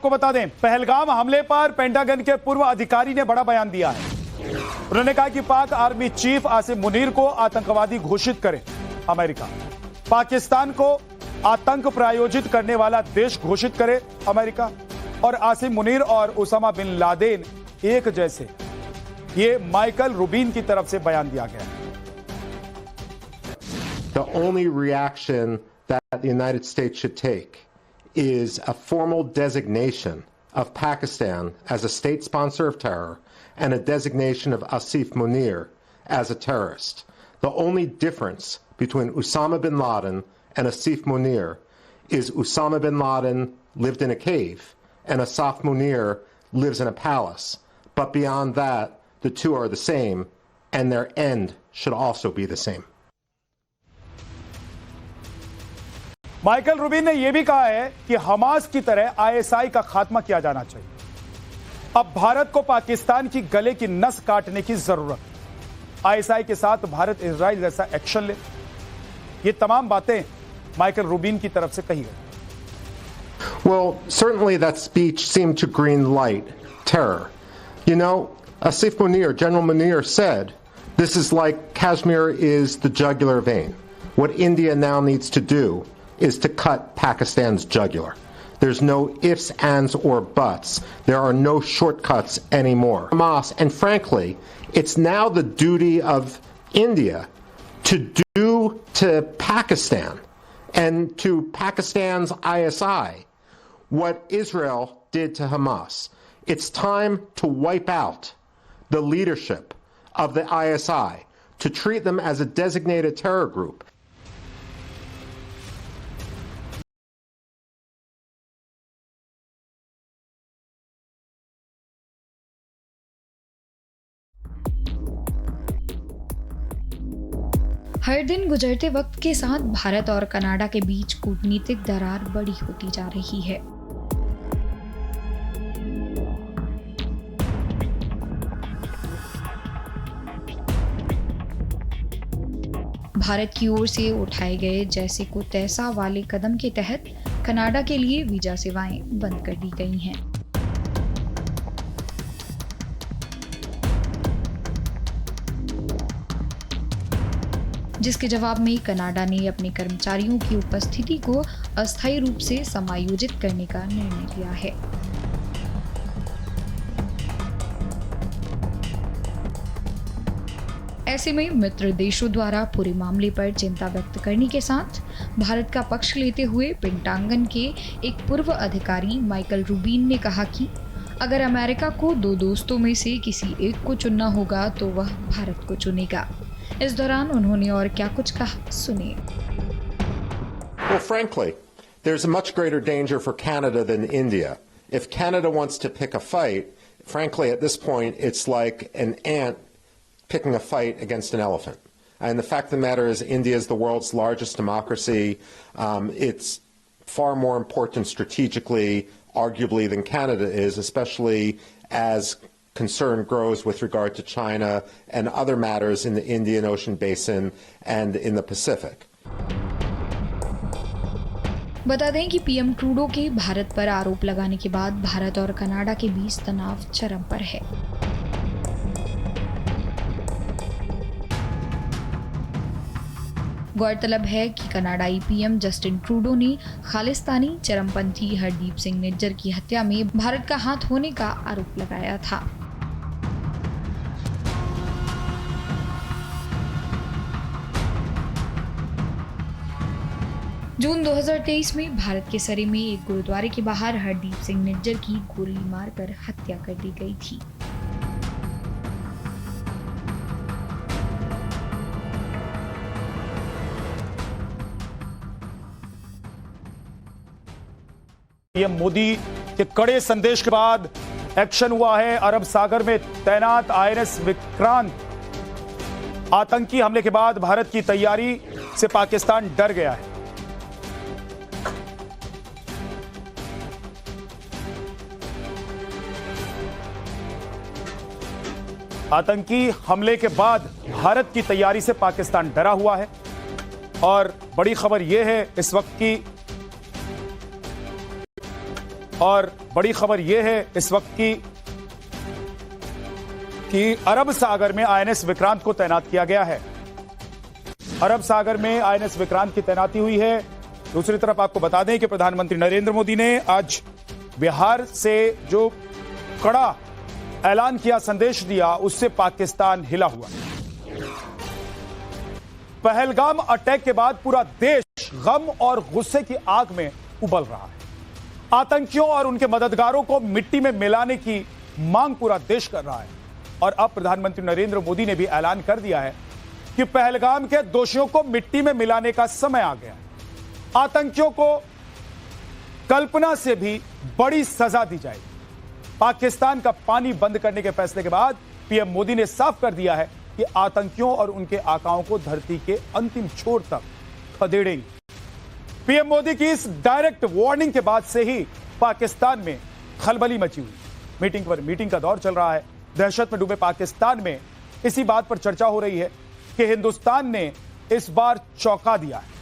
आपको बता दें, पहलगाम हमले पर पेंटागन के पूर्व अधिकारी ने बड़ा बयान दिया है। उन्होंने कहा कि पाक आर्मी चीफ आसिम मुनीर को आतंकवादी घोषित करे अमेरिका, पाकिस्तान को आतंक प्रायोजित करने वाला देश घोषित करे अमेरिका, और आसिम मुनीर और उसामा बिन लादेन एक जैसे, ये माइकल रूबिन की तरफ से बयान दिया गया है। The only reaction that the United States should take is a formal designation of Pakistan as a state sponsor of terror and a designation of Asif Munir as a terrorist. The only difference between Osama bin Laden and Asif Munir is Osama bin Laden lived in a cave and Asif Munir lives in a palace. But beyond that, the two are the same, and their end should also be the same. Michael Rubin ने यह भी कहा है कि Hamas की तरह ISI का खात्मा किया जाना चाहिए। अब भारत को पाकिस्तान की गले की नस काटने की जरूरत है। आईएसआई के साथ भारत इजराइल जैसा एक्शन ले। ये तमाम बातें माइकल रूबिन की तरफ से कही गई। Well, certainly that speech seemed to green light terror. You know, Asif Munir, General Munir said, this is like Kashmir is the jugular vein. What India now needs to do is to cut Pakistan's jugular. There's no ifs, ands, or buts. There are no shortcuts anymore. Hamas, and frankly, it's now the duty of India to do to Pakistan and to Pakistan's ISI what Israel did to Hamas. It's time to wipe out the leadership of the ISI, to treat them as a designated terror group. हर दिन गुजरते वक्त के साथ भारत और Canada के बीच कूटनीतिक दरार बड़ी होती जा रही है। भारत की ओर से उठाए गए जैसे को तैसा वाले कदम के तहत कनाडा के लिए वीजा सेवाएं बंद कर दी गई हैं। जिसके जवाब में कनाडा ने अपने कर्मचारियों की उपस्थिति को अस्थायी रूप से समायोजित करने का निर्णय लिया है। ऐसे में मित्र देशों द्वारा पूरे मामले पर चिंता व्यक्त करने के साथ भारत का पक्ष लेते हुए पेंटागन के एक पूर्व अधिकारी माइकल रूबिन ने कहा कि अगर अमेरिका को दो दोस्तों में से किसी एक को चुनना होगा तो वह भारत को चुनेगा। इस दौरान उन्होंने और क्या कुछ कहा, सुनिए। Well, frankly, there's a much greater danger for Canada than India. If Canada wants to pick a fight, frankly, at this point, it's like an ant picking a fight against an elephant. And the fact of the matter is, India is the world's largest democracy. It's far more important strategically, arguably, than Canada is, especially as concern grows with regard to China and other matters in the Indian Ocean Basin and in the Pacific. बता दें कि PM Trudeau के भारत पर आरोप लगाने के बाद भारत और कनाडा के बीच तनाव चरम पर है। गौरतलब है कि कनाडाई पीएम जस्टिन ट्रूडो ने खालिस्तानी चरमपंथी हरदीप सिंह निज्जर की हत्या में भारत का हाथ होने का आरोप लगाया था। जून 2023 में भारत के सरे में एक गुरुद्वारे के बाहर हरदीप सिंह निज्जर की गोली मारकर हत्या कर दी गई थी। पीएम मोदी के कड़े संदेश के बाद एक्शन हुआ है। अरब सागर में तैनात आईएनएस विक्रांत आतंकी हमले के बाद भारत की तैयारी से पाकिस्तान डर गया है। आतंकी हमले के बाद भारत की तैयारी से पाकिस्तान डरा हुआ है और बड़ी खबर यह है इस वक्त की और बड़ी खबर यह है इस वक्त की कि अरब सागर में आईएनएस विक्रांत को तैनात किया गया है। अरब सागर में आईएनएस विक्रांत की तैनाती हुई है। दूसरी तरफ आपको बता दें कि प्रधानमंत्री नरेंद्र मोदी ने आज बिहार से जो कड़ा ऐलान किया, संदेश दिया, उससे पाकिस्तान हिला हुआ। पहलगाम अटैक के बाद पूरा देश गम और गुस्से की आग में उबल रहा है। आतंकियों और उनके मददगारों को मिट्टी में मिलाने की मांग पूरा देश कर रहा है। और अब प्रधानमंत्री नरेंद्र मोदी ने भी ऐलान कर दिया है कि पहलगाम के दोषियों को मिट्टी में मिलाने का समय आ गया है। आतंकियों को कल्पना से भी बड़ी सजा दी जाएगी। पाकिस्तान का पानी बंद करने के फैसले के बाद पीएम मोदी ने साफ कर दिया है कि आतंकियों और उनके आकाओं को धरती के अंतिम छोर तक खदेड़ेंगे। पीएम मोदी की इस डायरेक्ट वार्निंग के बाद से ही पाकिस्तान में खलबली मची हुई। मीटिंग पर मीटिंग का दौर चल रहा है। दहशत में डूबे पाकिस्तान में इसी बात पर चर्चा हो रही है कि हिंदुस्तान ने इस बार चौंका दिया है।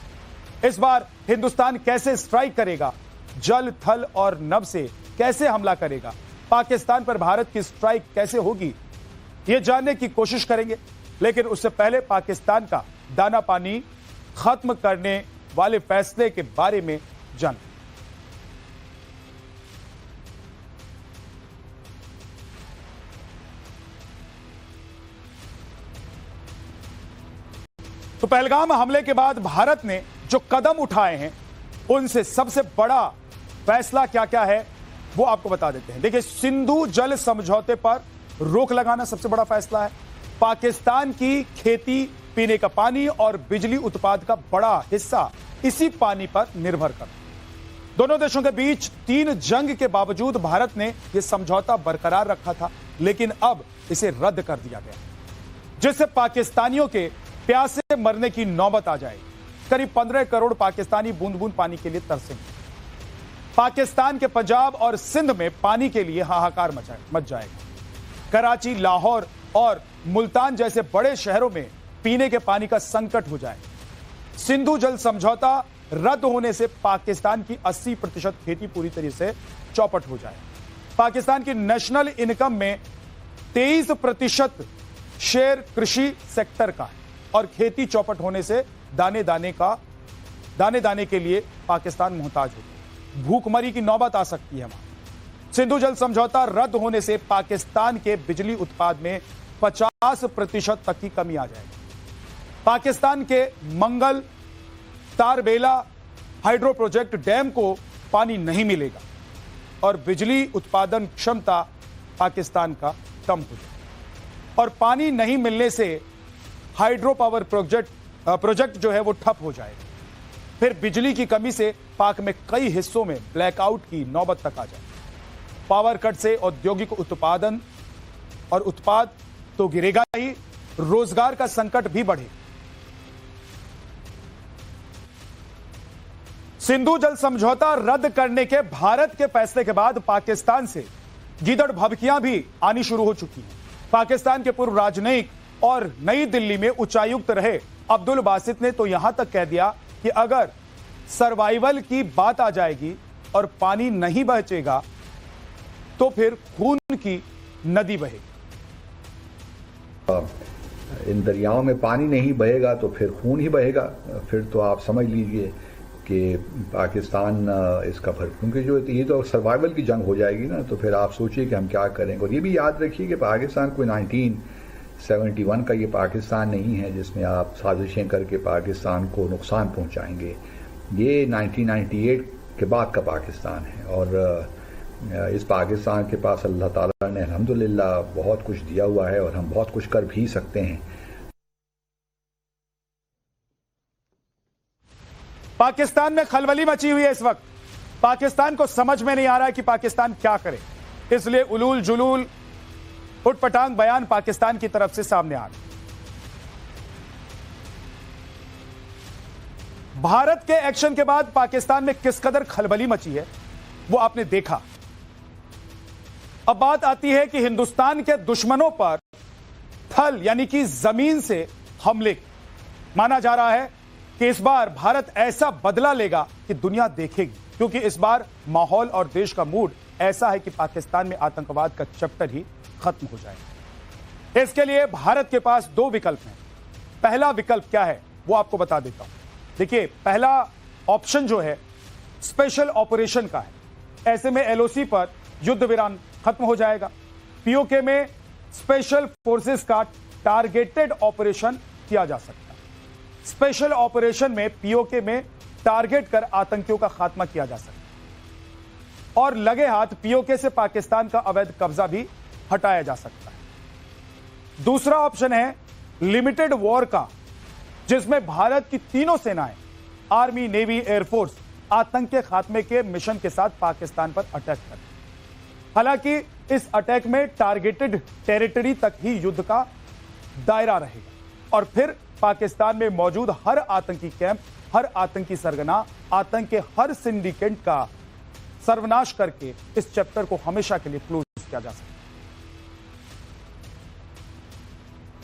इस बार हिंदुस्तान कैसे स्ट्राइक करेगा, जल, थल और नभ से कैसे हमला करेगा, पाकिस्तान पर भारत की स्ट्राइक कैसे होगी, यह जानने की कोशिश करेंगे। लेकिन उससे पहले पाकिस्तान का दाना पानी खत्म करने वाले फैसले के बारे में जान। तो पहलगाम हमले के बाद भारत ने जो कदम उठाए हैं, उनसे सबसे बड़ा फैसला क्या क्या है वो आपको बता देते हैं। देखिए, सिंधु जल समझौते पर रोक लगाना सबसे बड़ा फैसला है। पाकिस्तान की खेती, पीने का पानी और बिजली उत्पाद का बड़ा हिस्सा इसी पानी पर निर्भर करता है। दोनों देशों के बीच 3 जंग के बावजूद भारत ने यह समझौता बरकरार रखा था, लेकिन अब इसे रद्द कर दिया गया, जिससे पाकिस्तानियों के प्यासे मरने की नौबत आ जाएगी। करीब 15 करोड़ पाकिस्तानी बूंद बूंद पानी के लिए तरसेंगे। पाकिस्तान के पंजाब और सिंध में पानी के लिए हाहाकार मच जाएगा। कराची, लाहौर और मुल्तान जैसे बड़े शहरों में पीने के पानी का संकट हो जाएगा। सिंधु जल समझौता रद्द होने से पाकिस्तान की 80% खेती पूरी तरह से चौपट हो जाएगी। पाकिस्तान की नेशनल इनकम में 23% शेयर कृषि सेक्टर का है और खेती चौपट होने से दाने दाने के लिए पाकिस्तान मोहताज होगा। भूखमरी की नौबत आ सकती है वहां। सिंधु जल समझौता रद्द होने से पाकिस्तान के बिजली उत्पाद में 50% तक की कमी आ जाएगी। पाकिस्तान के मंगल, तारबेला हाइड्रो प्रोजेक्ट डैम को पानी नहीं मिलेगा और बिजली उत्पादन क्षमता पाकिस्तान का कम हो जाएगा। और पानी नहीं मिलने से हाइड्रो पावर प्रोजेक्ट जो है वो ठप हो जाएगा। फिर बिजली की कमी से पाक में कई हिस्सों में ब्लैकआउट की नौबत तक आ जाए। पावर कट से औद्योगिक उत्पादन और उत्पाद तो गिरेगा ही, रोजगार का संकट भी बढ़े। सिंधु जल समझौता रद्द करने के भारत के फैसले के बाद पाकिस्तान से गीदड़ भभकियां भी आनी शुरू हो चुकी हैं। पाकिस्तान के पूर्व राजनयिक और नई दिल्ली में उच्चायुक्त रहे अब्दुल बासित ने तो यहां तक कह दिया कि अगर सर्वाइवल की बात आ जाएगी और पानी नहीं बचेगा तो फिर खून की नदी बहेगी। इन दरियाओं में पानी नहीं बहेगा तो फिर खून ही बहेगा। फिर तो आप समझ लीजिए कि पाकिस्तान इसका क्योंकि जो ये तो सर्वाइवल की जंग हो जाएगी ना, तो फिर आप सोचिए कि हम क्या करेंगे। और ये भी याद रखिए कि पाकिस्तान कोई 1971 का ये पाकिस्तान नहीं है जिसमें आप साजिशें करके पाकिस्तान को नुकसान पहुंचाएंगे। ये 1998 के बाद का पाकिस्तान है और इस पाकिस्तान के पास अल्लाह ताला ने अल्हम्दुलिल्लाह बहुत कुछ दिया हुआ है और हम बहुत कुछ कर भी सकते हैं। पाकिस्तान में खलबली मची हुई है इस वक्त। पाकिस्तान को समझ में नहीं आ रहा है कि पाकिस्तान क्या करे, इसलिए उलूल जुलूल उटपटांग बयान पाकिस्तान की तरफ से सामने आ रहे। भारत के एक्शन के बाद पाकिस्तान में किस कदर खलबली मची है वो आपने देखा। अब बात आती है कि हिंदुस्तान के दुश्मनों पर थल यानी कि जमीन से हमले। माना जा रहा है कि इस बार भारत ऐसा बदला लेगा कि दुनिया देखेगी, क्योंकि इस बार माहौल और देश का मूड ऐसा है कि पाकिस्तान में आतंकवाद का चैप्टर ही खत्म हो जाएगा। इसके लिए भारत के पास दो विकल्प हैं। पहला विकल्प क्या है वो आपको बता देता हूं। देखिए, पहला ऑप्शन जो है स्पेशल ऑपरेशन का है। ऐसे में एलओसी पर युद्ध विराम खत्म हो जाएगा। पीओके में स्पेशल फोर्सेस का टारगेटेड ऑपरेशन किया जा सकता है। स्पेशल ऑपरेशन में पीओके में टारगेट कर आतंकियों का खात्मा किया जा सकता है और लगे हाथ पीओके से पाकिस्तान का अवैध कब्जा भी हटाया जा सकता है। दूसरा ऑप्शन है लिमिटेड वॉर का, जिसमें भारत की तीनों सेनाएं आर्मी, नेवी, एयरफोर्स आतंक के खात्मे के मिशन के साथ पाकिस्तान पर अटैक करें। हालांकि इस अटैक में टारगेटेड टेरिटरी तक ही युद्ध का दायरा रहेगा और फिर पाकिस्तान में मौजूद हर आतंकी कैंप, हर आतंकी सरगना, आतंक के हर सिंडिकेट का सर्वनाश करके इस चैप्टर को हमेशा के लिए क्लोज किया जा सकता है।